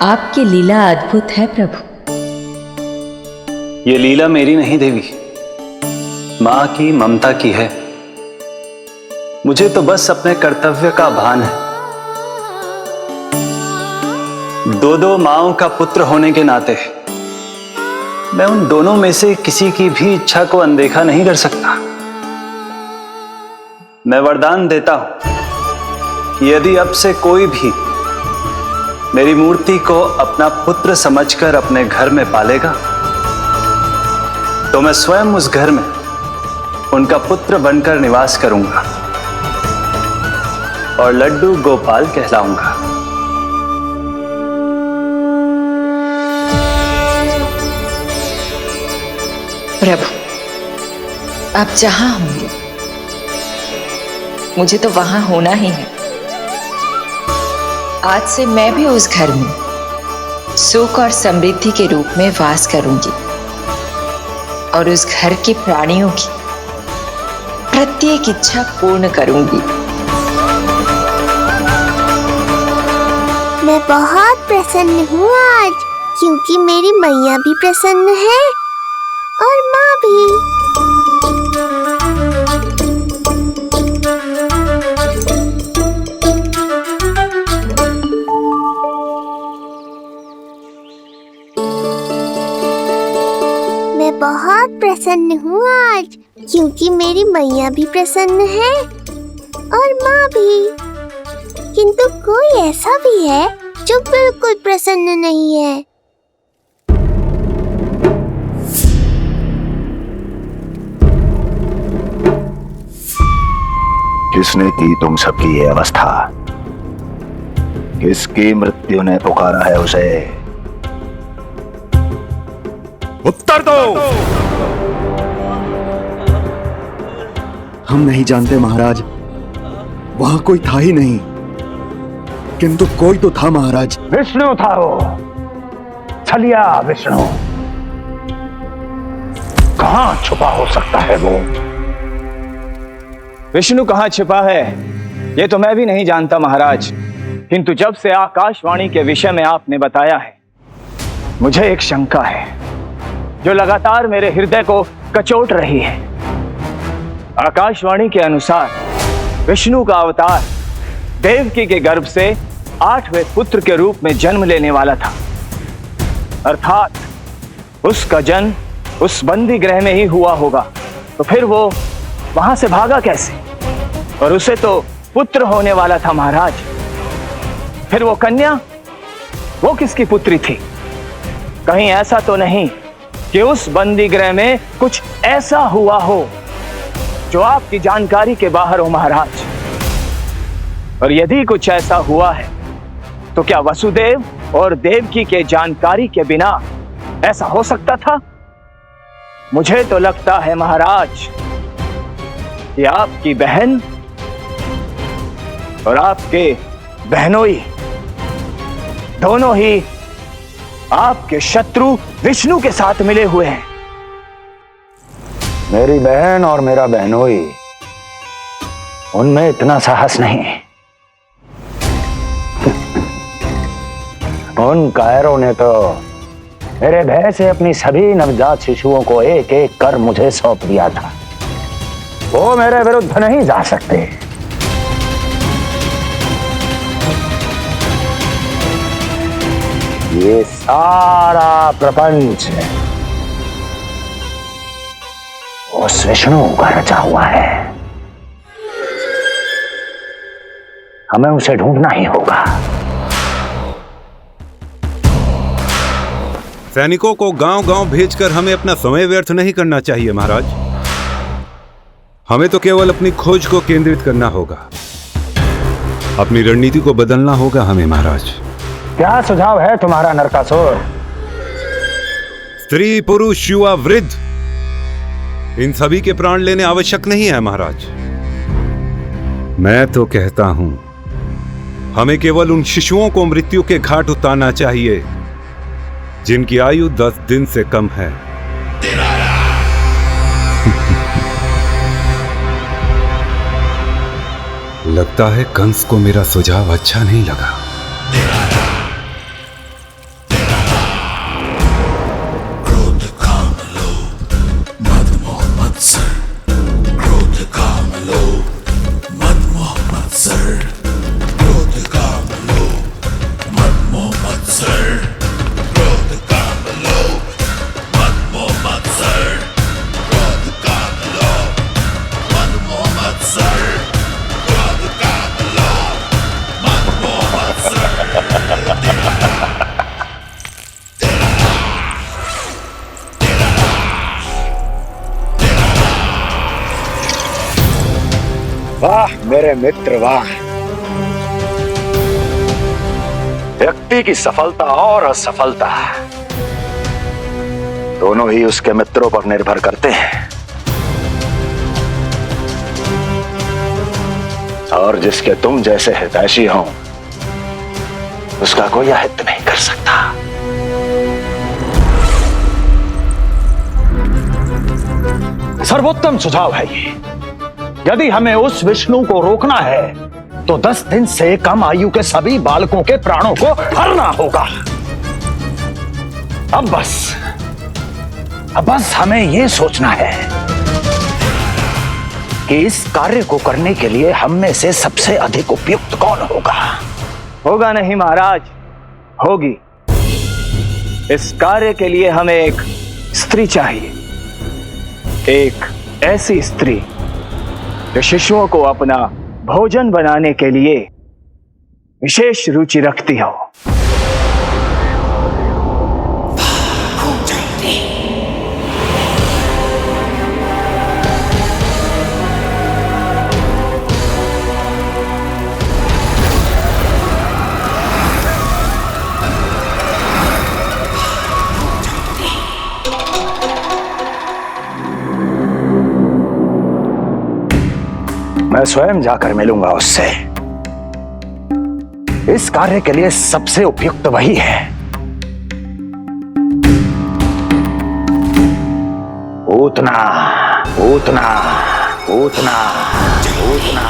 आपकी लीला अद्भुत है प्रभु। ये लीला मेरी नहीं देवी, मां की, ममता की है। मुझे तो बस अपने कर्तव्य का भान है। दो माओं का पुत्र होने के नाते मैं उन दोनों में से किसी की भी इच्छा को अनदेखा नहीं कर सकता। मैं वरदान देता हूं कि यदि अब से कोई भी मेरी मूर्ति को अपना पुत्र समझकर अपने घर में पालेगा, तो मैं स्वयं उस घर में उनका पुत्र बनकर निवास करूंगा और लड्डू गोपाल कहलाऊंगा। प्रभु, आप जहां होंगे मुझे तो वहां होना ही है। आज से मैं भी उस घर में सुख और समृद्धि के रूप में वास करूंगी और उस घर के प्राणियों की प्रत्येक इच्छा पूर्ण करूंगी। मैं बहुत प्रसन्न हूँ आज, क्योंकि मेरी मैया भी प्रसन्न है और माँ भी। मैं बहुत प्रसन्न हूँ आज, क्योंकि मेरी मैया भी प्रसन्न है और माँ भी। किंतु कोई ऐसा भी है जो बिल्कुल प्रसन्न नहीं है। किसने की तुम सबकी ये अवस्था? किसकी मृत्यु ने पुकारा है उसे? उत्तर दो। हम नहीं जानते महाराज, वहां कोई था ही नहीं। किंतु कोई तो था महाराज। विष्णु था वो, छलिया विष्णु। कहां छुपा हो सकता है वो? विष्णु कहां छिपा है ये तो मैं भी नहीं जानता महाराज, किंतु जब से आकाशवाणी के विषय में आपने बताया है, मुझे एक शंका है जो लगातार मेरे हृदय को कचोट रही है। आकाशवाणी के अनुसार विष्णु का अवतार देवकी के गर्भ से 8वें पुत्र के रूप में जन्म लेने वाला था। अर्थात उसका जन्म उस बंदी गृह में ही हुआ होगा। तो फिर वो वहां से भागा कैसे? और उसे तो पुत्र होने वाला था महाराज। फिर वो कन्या, वो किसकी पुत्री थी? कहीं ऐसा तो नहीं कि उस बंदी गृह में कुछ ऐसा हुआ हो जो आपकी जानकारी के बाहर हो महाराज? और यदि कुछ ऐसा हुआ है तो क्या वसुदेव और देवकी के जानकारी के बिना ऐसा हो सकता था? मुझे तो लगता है महाराज कि आपकी बहन और आपके बहनोई दोनों ही आपके शत्रु विष्णु के साथ मिले हुए हैं। मेरी बहन और मेरा बहनोई, उनमें इतना साहस नहीं। उन कायरों ने तो मेरे भय से अपनी सभी नवजात शिशुओं को एक एक कर मुझे सौंप दिया था। वो मेरे विरुद्ध नहीं जा सकते। ये सारा प्रपंच उस विष्णु का रचा हुआ है। हमें उसे ढूंढना ही होगा। सैनिकों को गांव-गांव भेजकर हमें अपना समय व्यर्थ नहीं करना चाहिए महाराज। हमें तो केवल अपनी खोज को केंद्रित करना होगा। अपनी रणनीति को बदलना होगा हमें महाराज। क्या सुझाव है तुम्हारा नरकासुर? स्त्री, पुरुष, युवा, वृद्ध, इन सभी के प्राण लेने आवश्यक नहीं है महाराज। मैं तो कहता हूं हमें केवल उन शिशुओं को मृत्यु के घाट उतारना चाहिए जिनकी आयु 10 दिन से कम है। लगता है कंस को मेरा सुझाव अच्छा नहीं लगा। क्रोध काम लोभ मद मोह मत्सर, क्रोध काम लोभ मद मोह मत्सर, क्रोध काम लोभ मद मोह मत्सर, क्रोध काम लोभ मद मोह मत्सर, क्रोध काम लोभ मद मोह मत्सर, क्रोध काम लोभ मद मोह मत्सर। वाह मेरे मित्र वाह। व्यक्ति की सफलता और असफलता दोनों ही उसके मित्रों पर निर्भर करते हैं, और जिसके तुम जैसे हितैषी हो उसका कोई अहित नहीं कर सकता। सर्वोत्तम सुझाव है ये। यदि हमें उस विष्णु को रोकना है तो 10 दिन से कम आयु के सभी बालकों के प्राणों को हरना होगा। अब बस हमें यह सोचना है कि इस कार्य को करने के लिए हम में से सबसे अधिक उपयुक्त कौन होगा। होगा नहीं महाराज, होगी। इस कार्य के लिए हमें एक स्त्री चाहिए, एक ऐसी स्त्री जो शिशुओं को अपना भोजन बनाने के लिए विशेष रुचि रखती हो। मैं स्वयं जाकर मिलूंगा उससे। इस कार्य के लिए सबसे उपयुक्त वही है। पूतना पूतना पूतना पूतना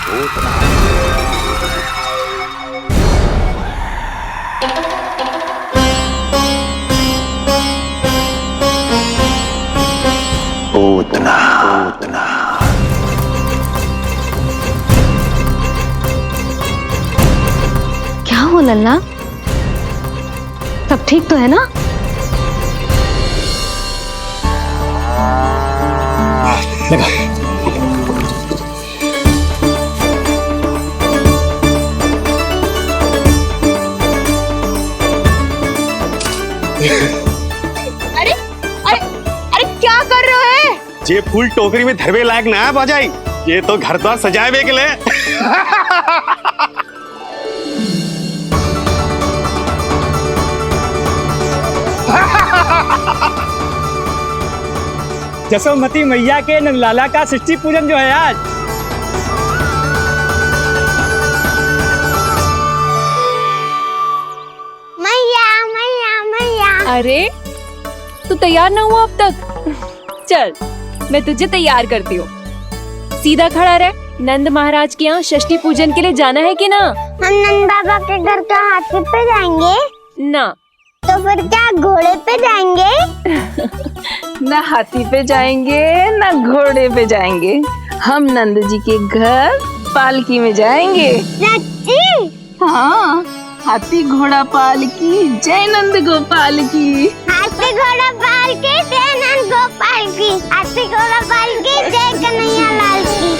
पूतना। पूतना पूतना। क्या हो लल्ला, सब ठीक तो है ना? लगा। अरे अरे अरे क्या कर रहे हो? ये फूल टोकरी में धरवे लायक ना है बाजाई, ये तो घर द्वार सजाए के लिए। यशोमती मैया के नंदलाला का षष्ठी पूजन जो है आज। मैया मैया मैया। अरे तू तैयार ना हुआ अब तक? चल मैं तुझे तैयार करती हूँ। सीधा खड़ा रह। नंद महाराज के यहाँ षष्ठी पूजन के लिए जाना है कि ना? हम नंद बाबा के घर का हाथी पे जाएंगे ना। तो फिर क्या घोड़े पे जाएंगे? ना हाथी पे जाएंगे ना घोड़े पे जाएंगे, हम नंद जी के घर पालकी में जाएंगे। सच्ची? हाँ, हाथी घोड़ा पालकी जय नंद गोपाल की। हाथी घोड़ा पालकी जय नंद गोपाल की। हाथी घोड़ा पालकी जय कन्हैया लाल की।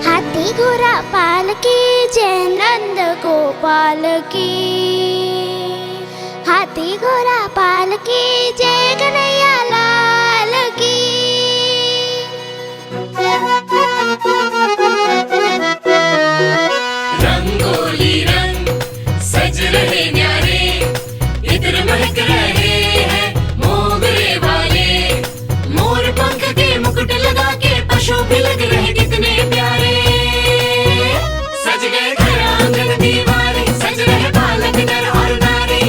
हाथी घोड़ा पालकी जय नंद गोपाल की। हाथी घोड़ा पालकी जय कन्हैया लाल की। रंगोली रंग सज रहे न्यारे, इत्र महक रहे हैं मोगरे वाले। मोर पंख के मुकुट लगा के पशु भी लग रहे कितने प्यारे। सज गए घर आंगन दीवारे, सज रहे बालक नर और नारी।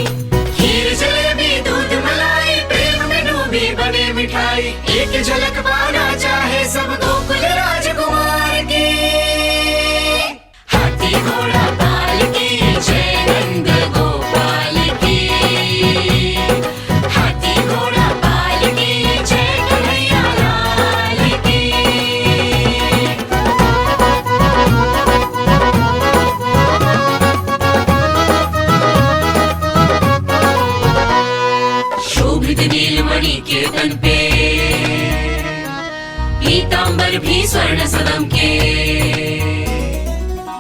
खीर जलेबी दूध मलाई, प्रेम में डूबी बने मिठाई। एक झलक पाना चाहे सब गोकुल राजकुमार की। हाथी घोड़ा पालकी जय नंद गोपाल की। हाथी घोड़ा पालकी जय कन्हैया लाल की। शोभित नीलमणि के तन पे, पीतांबर भी स्वर्ण सदम के।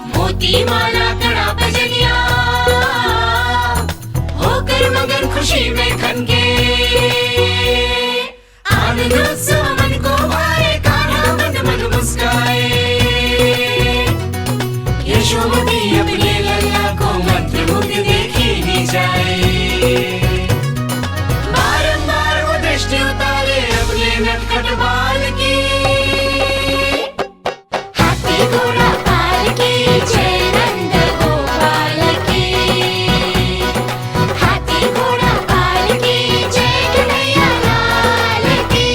मोती माला कड़ा बजनिया, होकर मगन खुशी में खनके। आनंद उत्सव मन को भाए, कान्हा मन मन मुस्काए। यशोमती अपने लल्ला को मंत्रमुग्ध देखी ही जाए। बारंबार वो दृष्टि उतारे अपने नटखट बाल की। हाथी घोड़ा पालकी जय नंद गोपाल की। हाथी घोड़ा पालकी जय कन्हैया लाल की।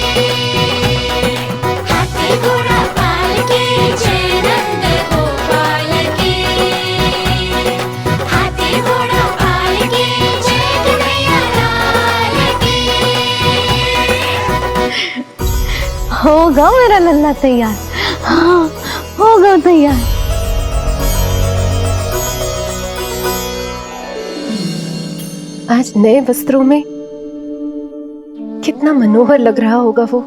हाथी घोड़ा पालकी जय नंद गोपाल की। हाथी घोड़ा पालकी जय कन्हैया लाल की। होगा मेरा लल्ला तैयार। हाँ होगा तैयार। आज नए वस्त्रों में कितना मनोहर लग रहा होगा वो।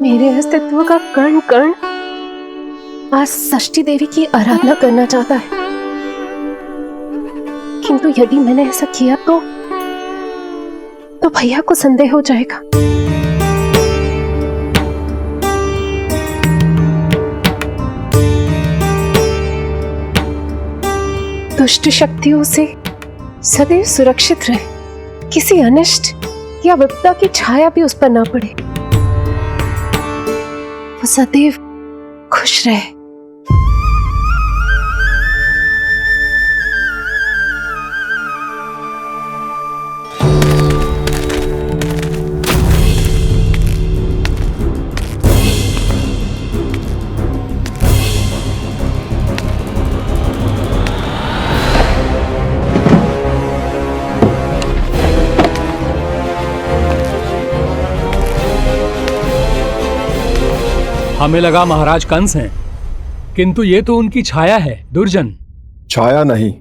मेरे अस्तित्व का कण कण आज षष्ठी देवी की आराधना करना चाहता है। किंतु यदि मैंने ऐसा किया तो भैया को संदेह हो जाएगा। दुष्ट शक्तियों से सदैव सुरक्षित रहे, किसी अनिष्ट या विपदा की छाया भी उस पर ना पड़े, वो सदैव खुश रहे। हमें लगा महाराज कंस हैं, किंतु ये तो उनकी छाया है दुर्जन। छाया नहीं,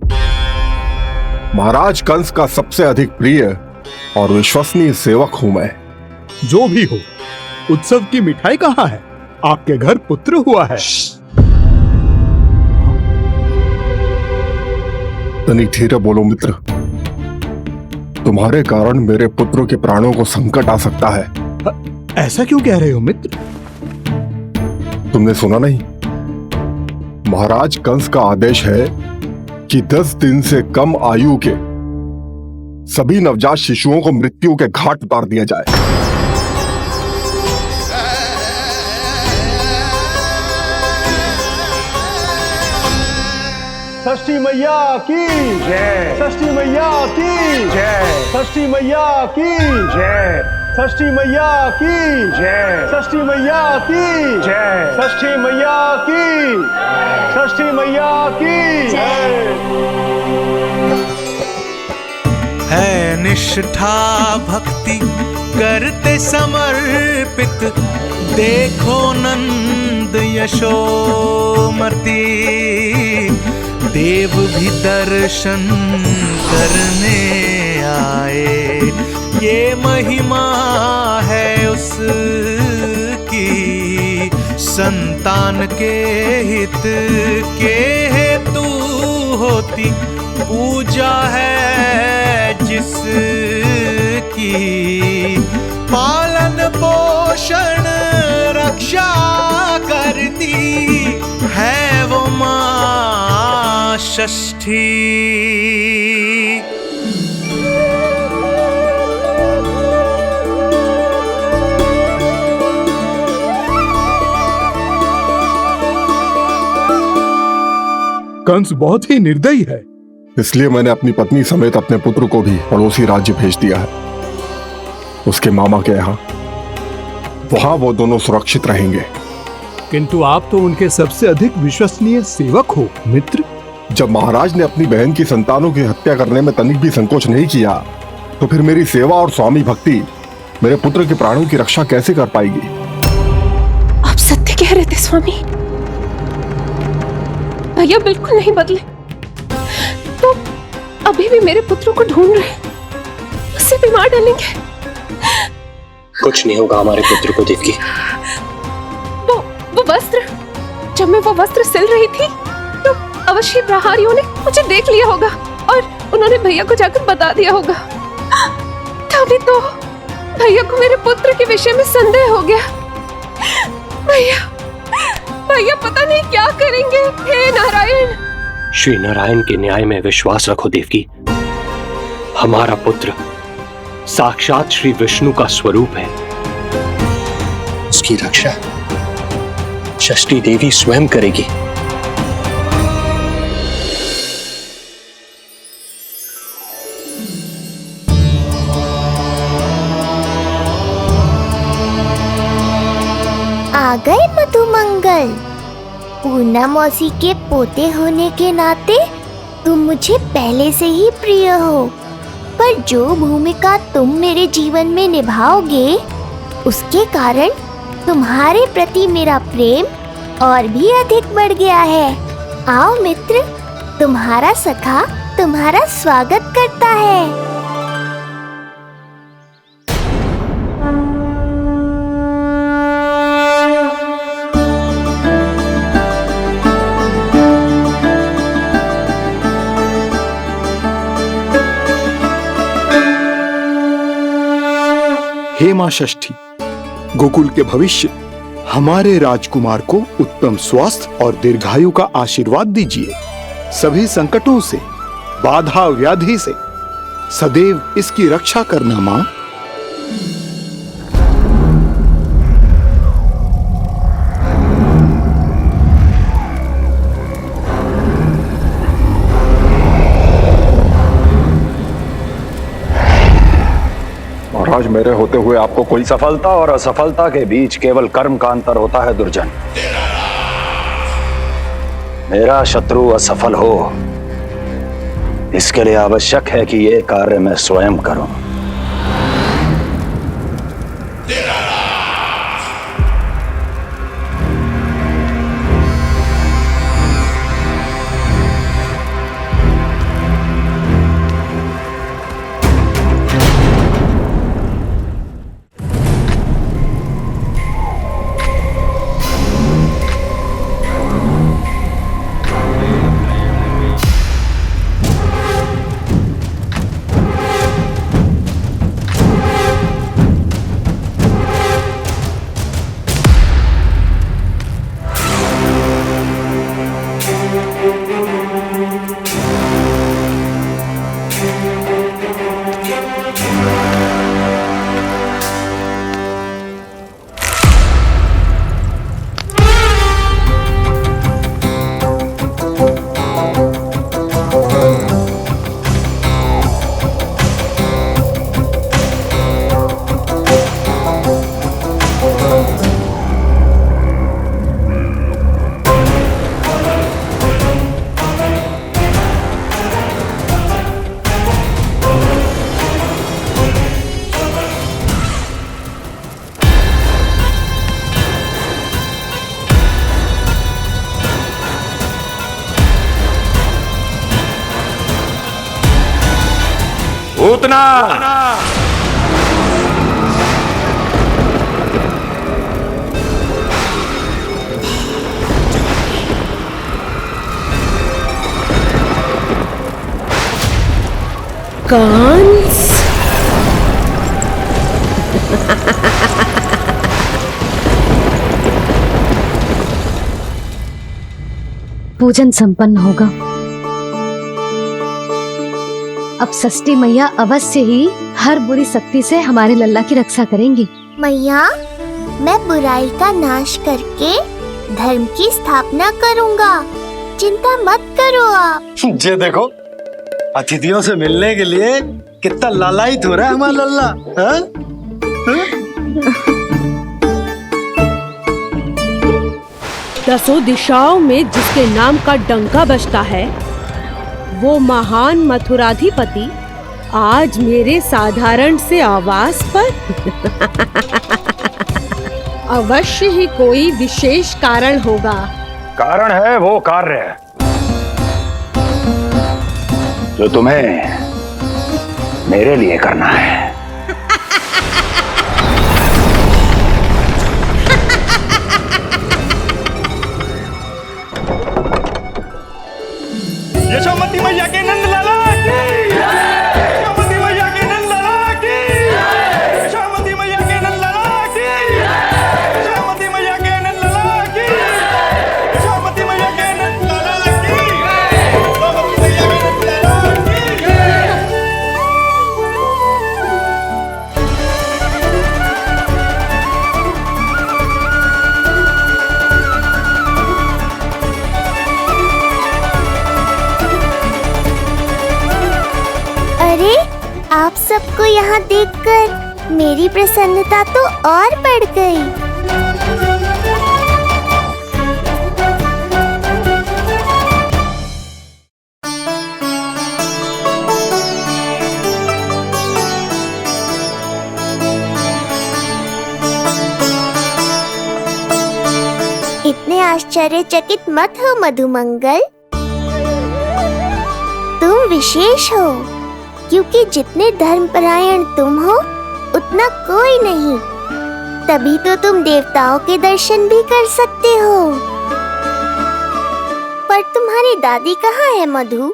महाराज कंस का सबसे अधिक प्रिय और विश्वसनीय सेवक हूं मैं। जो भी हो, उत्सव की मिठाई कहाँ है? आपके घर पुत्र हुआ है। तनिक धीरे बोलो मित्र, तुम्हारे कारण मेरे पुत्रों के प्राणों को संकट आ सकता है। ऐसा क्यों कह रहे हो मित्र? तुमने सुना नहीं? महाराज कंस का आदेश है कि 10 दिन से कम आयु के सभी नवजात शिशुओं को मृत्यु के घाट उतार दिया जाए। षष्ठी मैया की जय, षष्ठी मैया की जय, षष्ठी मैया की जय, षष्ठी मैया की जय, षष्ठी मैया की जय, षष्ठी मैया की, षष्ठी मैया की जय। है निष्ठा भक्ति करते समर्पित, देखो नंद यशोमती, देव भी दर्शन करने आए, ये महिमा है उसकी, संतान के हित के हेतु होती पूजा है जिसकी, पालन पोषण रक्षा करती है वो माँ षष्ठी। कंस बहुत ही निर्दयी है, इसलिए मैंने अपनी पत्नी समेत अपने पुत्र को भी पड़ोसी राज्य भेज दिया है, उसके मामा के यहाँ। वहां वो दोनों सुरक्षित रहेंगे। किंतु आप तो उनके सबसे अधिक विश्वसनीय सेवक हो मित्र। जब महाराज ने अपनी बहन की संतानों की हत्या करने में तनिक भी संकोच नहीं किया, तो फिर मेरी सेवा और स्वामी भक्ति मेरे पुत्र के प्राणों की रक्षा कैसे कर पाएगी? आप सत्य कह रहे थे स्वामी, भैया बिल्कुल नहीं बदले, तो अभी भी मेरे पुत्र को ढूंढ रहे, उसे भी मार डालेंगे। कुछ नहीं होगा हमारे पुत्र को देवकी। वो वस्त्र, जब मैं वो वस्त्र सिल रही थी तो अवश्य प्रहारियों ने मुझे देख लिया होगा और उन्होंने भैया को जाकर बता दिया होगा, तभी तो भैया को मेरे पुत्र के विषय में संदेह हो गया। भैया पता नहीं क्या करेंगे। हे नारायण। श्री नारायण के न्याय में विश्वास रखो देवकी। हमारा पुत्र साक्षात श्री विष्णु का स्वरूप है, उसकी रक्षा षष्ठी देवी स्वयं करेगी। आ गए मधुमंगल। पूर्णा मौसी के पोते होने के नाते तुम मुझे पहले से ही प्रिय हो, पर जो भूमिका तुम मेरे जीवन में निभाओगे उसके कारण तुम्हारे प्रति मेरा प्रेम और भी अधिक बढ़ गया है। आओ मित्र, तुम्हारा सखा तुम्हारा स्वागत करता है। हे मां षष्ठी, गोकुल के भविष्य हमारे राजकुमार को उत्तम स्वास्थ्य और दीर्घायु का आशीर्वाद दीजिए। सभी संकटों से, बाधा व्याधि से सदैव इसकी रक्षा करना मां। महाराज, मेरे होते हुए आपको कोई सफलता और असफलता के बीच केवल कर्म का अंतर होता है दुर्जन। मेरा शत्रु असफल हो, इसके लिए आवश्यक है कि ये कार्य मैं स्वयं करूं। पूतना। कंस पूजन संपन्न होगा। अब षष्ठी मैया अवश्य ही हर बुरी शक्ति से हमारे लल्ला की रक्षा करेंगी। मैया, मैं बुराई का नाश करके धर्म की स्थापना करूंगा, चिंता मत करो आप। ये देखो, अतिथियों से मिलने के लिए कितना लालायित हो रहा है हमारा लल्ला। हाँ? दसों दिशाओं में जिसके नाम का डंका बजता है, वो महान मथुराधिपति आज मेरे साधारण से आवास पर। अवश्य ही कोई विशेष कारण होगा। कारण है वो कार्य जो तुम्हें मेरे लिए करना है। यशोमती मैया के नंद लाला की यशोमती मैया के नंद लाला की यशोमती मैया के नंद लाला की यशोमती मैया के नंद लाला की यशोमती मैया के नंद लाला की यशोमती मैया के नंद लाला की। अरे, आप सबको यहाँ देखकर मेरी प्रसन्नता तो और बढ़ गई। इतने आश्चर्यचकित मत हो मधुमंगल, तुम विशेष हो, क्योंकि जितने धर्मपरायण तुम हो उतना कोई नहीं। तभी तो तुम देवताओं के दर्शन भी कर सकते हो। पर तुम्हारी दादी कहाँ है मधु?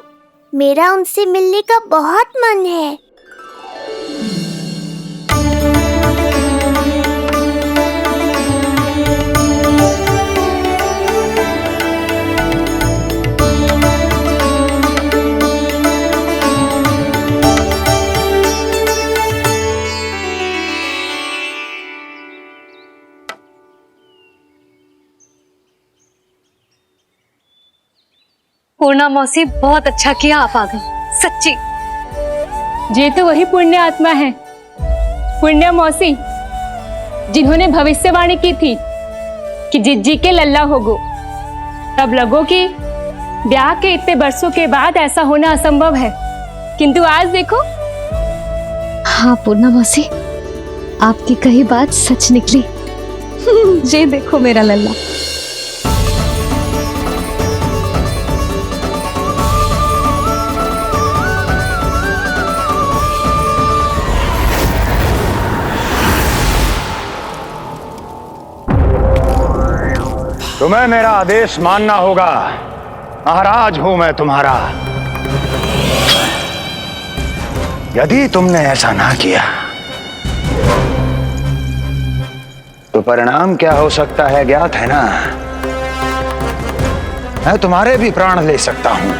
मेरा उनसे मिलने का बहुत मन है। पूर्णा मौसी, बहुत अच्छा किया आप आ गए, सच्ची। ये तो वही पुण्य आत्मा है, पुण्य मौसी, जिन्होंने भविष्यवाणी की थी कि जिज्जी के लल्ला होगो। तब लगो कि ब्याह के इतने बरसों के बाद ऐसा होना असंभव है, किंतु आज देखो। हाँ पूर्णा मौसी, आपकी कही बात सच निकली। ये देखो मेरा लल्ला। तुम्हें मेरा आदेश मानना होगा। महाराज हूं मैं तुम्हारा। यदि तुमने ऐसा ना किया तो परिणाम क्या हो सकता है ज्ञात है ना? मैं तुम्हारे भी प्राण ले सकता हूं।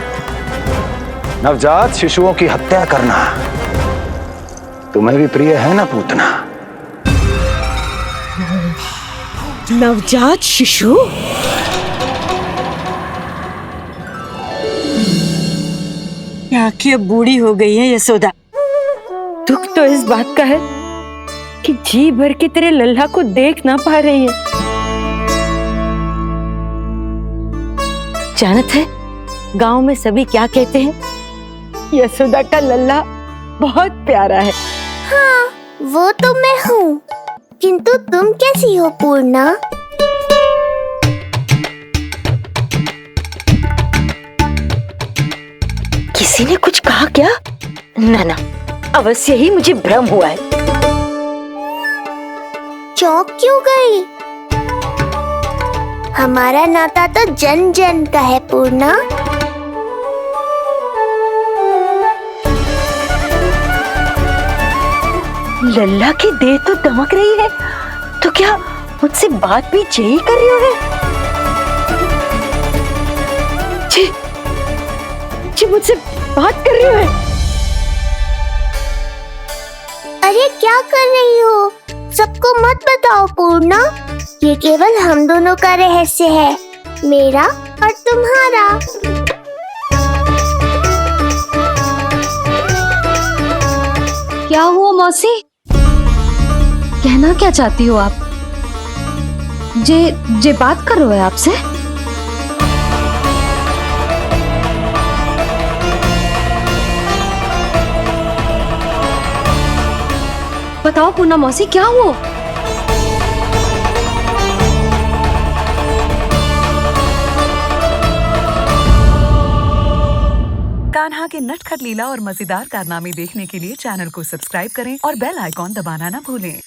नवजात शिशुओं की हत्या करना तुम्हें भी प्रिय है ना पूतना? नवजात शिशु? आंखें अब बूढ़ी हो गई है यशोदा। दुख तो इस बात का है कि जी भर के तेरे लल्ला को देख ना पा रही है। जानत है गांव में सभी क्या कहते हैं? यशोदा का लल्ला बहुत प्यारा है। हाँ, वो तो मैं हूँ, किंतु तुम कैसी हो पूर्णा? किसी ने कुछ कहा क्या? ना ना, अवश्य ही मुझे भ्रम हुआ है। चौंक क्यों गई? हमारा नाता तो जन जन का है पूर्णा। लल्ला की देह तो दमक रही है, तो क्या मुझसे बात भी यही कर रही है? जी मुझसे बात कर रही है। अरे क्या कर रही हो? सबको मत बताओ पूर्णा, ये केवल हम दोनों का रहस्य है, मेरा और तुम्हारा। क्या हुआ मौसी? कहना क्या चाहती हो आप? जे बात कर रहे हो आपसे? बताओ पूर्णा मौसी, क्या हुआ? कान्हा के नटखट लीला और मजेदार कारनामे देखने के लिए चैनल को सब्सक्राइब करें और बेल आइकॉन दबाना ना भूलें।